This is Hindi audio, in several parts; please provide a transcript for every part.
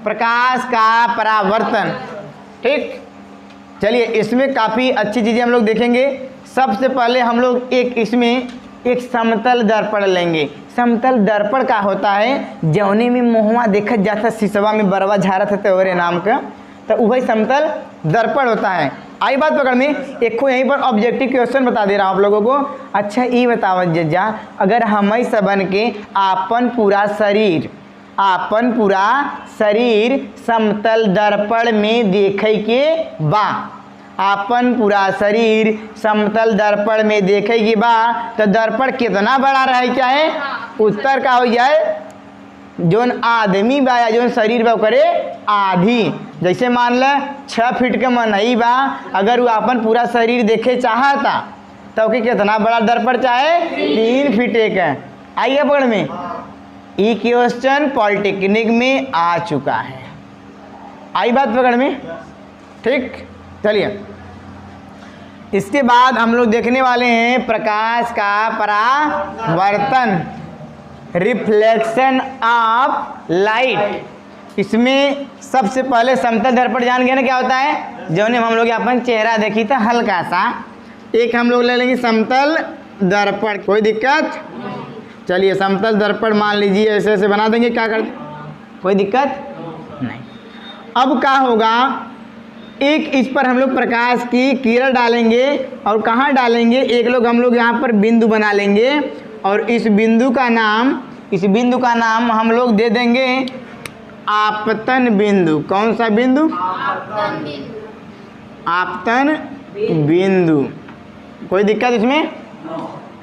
प्रकाश का परावर्तन। ठीक, चलिए इसमें काफ़ी अच्छी चीज़ें हम लोग देखेंगे। सबसे पहले हम लोग इसमें एक समतल दर्पण लेंगे। समतल दर्पण का होता है जौने में मुहवा देखा जाता शीशवा में बरवा झारत है तोरे नाम का, तो वही समतल दर्पण होता है। आई बात पकड़ में। एक को यहीं पर ऑब्जेक्टिव क्वेश्चन बता दे रहा हूँ आप लोगों को। अच्छा ये बताओ जज्जा, अगर हम सबन के आपन पूरा शरीर समतल दर्पण में देखे के बा, आपन पूरा शरीर समतल दर्पण में देखे के बा, तो दर्पण कितना बड़ा रहे क्या है? उत्तर का हो जाए जोन आदमी बा या जोन शरीर बा करे आधी। जैसे मान ल 6 फीट के मनई बा, अगर वो अपन पूरा शरीर देखे चाहता तो कि कितना बड़ा दर्पण चाहे? 3 फीट का। आइए पकड़ में। ये क्वेश्चन पॉलिटेक्निक में आ चुका है। आई बात पकड़ में। ठीक, चलिए इसके बाद हम लोग देखने वाले हैं प्रकाश का परावर्तन, रिफ्लेक्शन ऑफ लाइट। इसमें सबसे पहले समतल दर्पण जान गए ना क्या होता है? जौने हम लोग अपन चेहरा देखी था हल्का सा, एक हम लोग ले लेंगे समतल दर्पण। कोई दिक्कत? चलिए समतल दर्पण मान लीजिए ऐसे ऐसे बना देंगे, क्या कर, कोई दिक्कत नहीं। अब क्या होगा, एक इस पर हम लोग प्रकाश की किरण डालेंगे और कहाँ डालेंगे? एक लोग हम लोग यहाँ पर बिंदु बना लेंगे और इस बिंदु का नाम हम लोग दे देंगे आपतन बिंदु। कौन सा बिंदु? आपतन बिंदु। कोई दिक्कत इसमें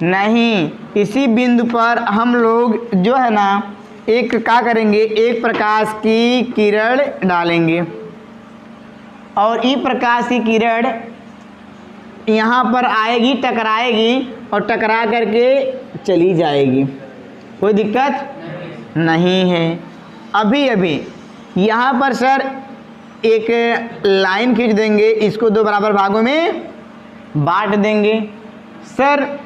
नहीं। इसी बिंदु पर हम लोग जो है ना एक क्या करेंगे, एक प्रकाश की किरण डालेंगे और ये प्रकाश की किरण यहाँ पर आएगी, टकराएगी और टकरा करके चली जाएगी। कोई दिक्कत नहीं है। अभी यहाँ पर सर एक लाइन खींच देंगे, इसको 2 बराबर भागों में बांट देंगे। सर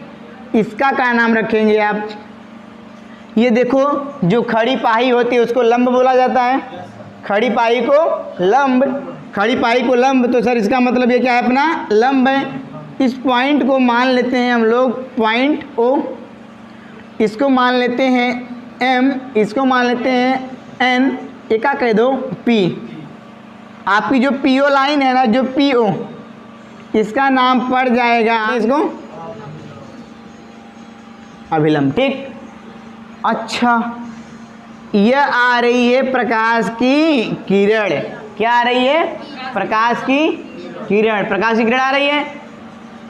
इसका क्या नाम रखेंगे आप? ये देखो जो खड़ी पाही होती है उसको लंब बोला जाता है, खड़ी पाही को लंब। तो सर इसका मतलब ये क्या है? अपना लंब है। इस पॉइंट को मान लेते हैं हम लोग पॉइंट O, इसको मान लेते हैं M, इसको मान लेते हैं N, एक का कह दो P। आपकी जो PO लाइन है ना, जो PO, इसका नाम पड़ जाएगा इसको अभिलंब। ठीक, अच्छा यह आ रही है प्रकाश की किरण। क्या आ रही है? प्रकाश की किरण आ रही है।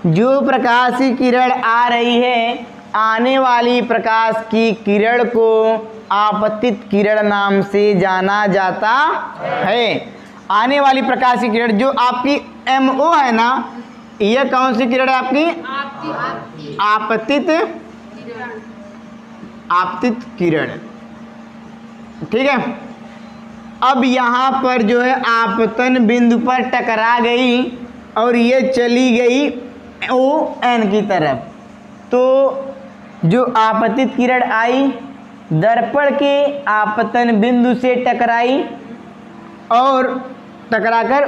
जो प्रकाश की किरण आ रही है, आने वाली प्रकाश की किरण को आपतित किरण नाम से जाना जाता है। आने वाली प्रकाश की किरण जो आपकी MO है ना, यह कौन सी किरण है आपकी? आपतित किरण। ठीक है। अब यहाँ पर जो है आपतन बिंदु पर टकरा गई और ये चली गई ON की तरफ। तो जो आपतित किरण आई दर्पण के आपतन बिंदु से टकराई और टकराकर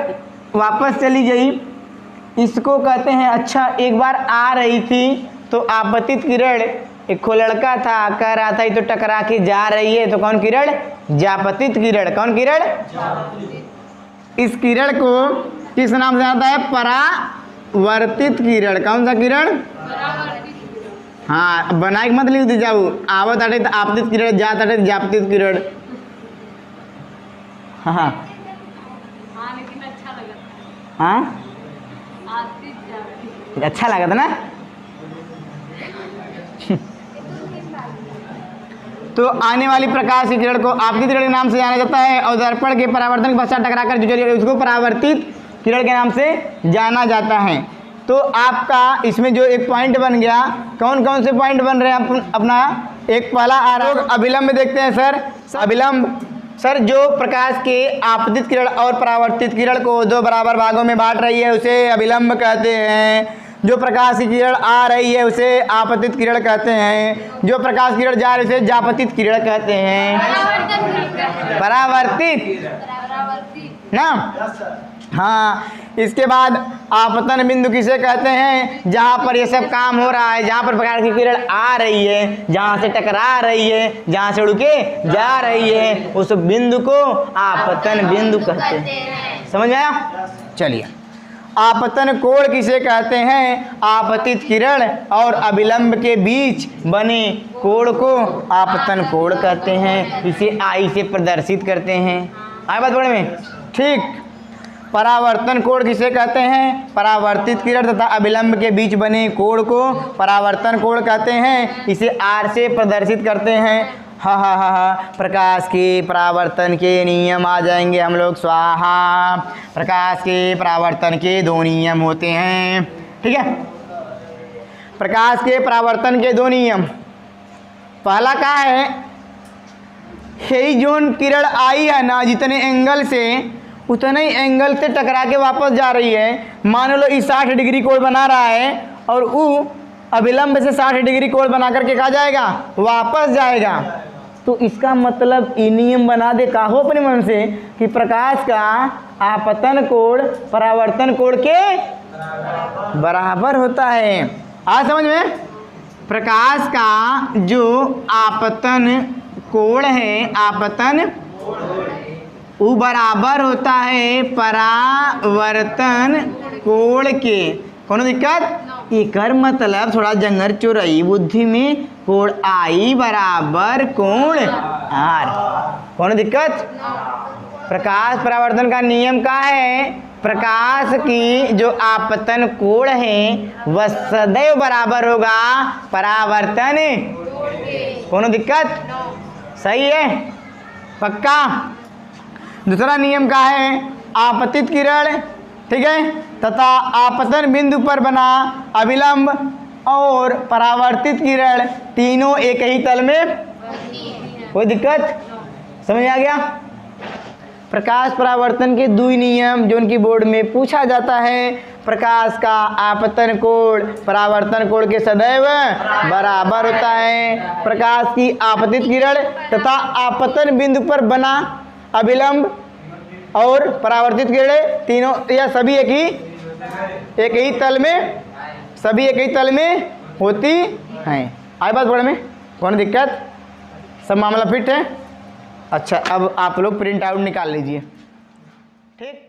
वापस चली गई, इसको कहते हैं। अच्छा एक बार आ रही थी तो आपतित किरण, एक खो लड़का था कह रहा था ये तो टकरा के जा रही है, तो कौन किरण? जापतित किरण। कौन किरण? इस किरण को किस नाम से आता है? परावर्तित किरण। कौन सा किरण? हाँ, बना के मत लिख दी जाऊ। आवत आटे तो आपतित किरण, जात आटे जापतित किरण। हाँ हाँ, अच्छा लगा था ना। तो आने वाली प्रकाश की किरण को आपतित किरण के नाम से जाना जाता है और दर्पण के परावर्तन के पश्चात टकराकर जो चली उसको परावर्तित किरण के नाम से जाना जाता है। तो आपका इसमें जो एक पॉइंट बन गया, कौन कौन से पॉइंट बन रहे हैं अपना? एक पहला आ रहा है अभिलंब। देखते हैं सर अभिलंब। सर जो प्रकाश के आपतित किरण और परावर्तित किरण को 2 बराबर भागों में बांट रही है उसे अभिलंब कहते हैं। जो प्रकाश की किरण आ रही है उसे आपतित किरण कहते हैं, जो प्रकाश किरण जा रही है उसे जापतित किरण कहते हैं। परावर्तित ना, हाँ। इसके बाद आपतन बिंदु किसे कहते हैं? जहाँ पर ये सब काम हो रहा है, जहाँ पर प्रकाश की किरण आ रही है, जहाँ से टकरा रही है, जहाँ से उड़ के जा रही है, उस बिंदु को आपतन बिंदु कहते हैं। समझ में आया? चलिए, आपतन कोण किसे कहते हैं? आपतित किरण और अभिलंब के बीच बने कोण को आपतन कोण कहते हैं। इसे आई से प्रदर्शित करते हैं। आए बात बड़े में? ठीक। परावर्तन कोण किसे कहते हैं? परावर्तित किरण तथा अभिलंब के बीच बने कोण को परावर्तन कोण कहते हैं। इसे आर से प्रदर्शित करते हैं। हा हा हा हा। प्रकाश के परावर्तन के नियम आ जाएंगे हम लोग। स्वाहा। प्रकाश के परावर्तन के 2 नियम होते हैं। ठीक है, प्रकाश के परावर्तन के 2 नियम। पहला क्या है? यही जोन किरण आई है ना, जितने एंगल से उतने ही एंगल से टकरा के वापस जा रही है। मान लो इस 60 डिग्री कोण बना रहा है और वो अभिलंब से 60 डिग्री कोण बना करके कहाँ जाएगा? वापस जाएगा। तो इसका मतलब ये नियम बना दे का हो अपने मन से कि प्रकाश का आपतन कोण परावर्तन कोण के बराबर होता है। आज समझ में? प्रकाश का जो आपतन कोण है, आपतन वो बराबर होता है परावर्तन कोण के। कोनो दिक्कत? एकर मतलब थोड़ा जंगर चोरई बुद्धि में कोण आई बराबर कोण आर। कोनो दिक्कत? प्रकाश परावर्तन का नियम क्या है? प्रकाश की जो आपतन कोण है वह सदैव बराबर होगा परावर्तन। कोनो दिक्कत? सही है? पक्का? दूसरा नियम क्या है? आपतित किरण, ठीक है, तथा आपतन बिंदु पर बना अभिलंब और परावर्तित किरण तीनों एक ही तल में। कोई दिक्कत? समझ आ गया? प्रकाश परावर्तन के 2 नियम जो उनकी बोर्ड में पूछा जाता है। प्रकाश का आपतन कोण परावर्तन कोण के सदैव बराबर होता है। प्रकाश की आपतित किरण तथा आपतन बिंदु पर बना अभिलंब और परावर्तित किरणें तीनों या सभी एक ही तल में, सभी एक ही तल में होती हैं। आई बात बड़े में? कौन दिक्कत? सब मामला फिट है? अच्छा, अब आप लोग प्रिंट आउट निकाल लीजिए। ठीक।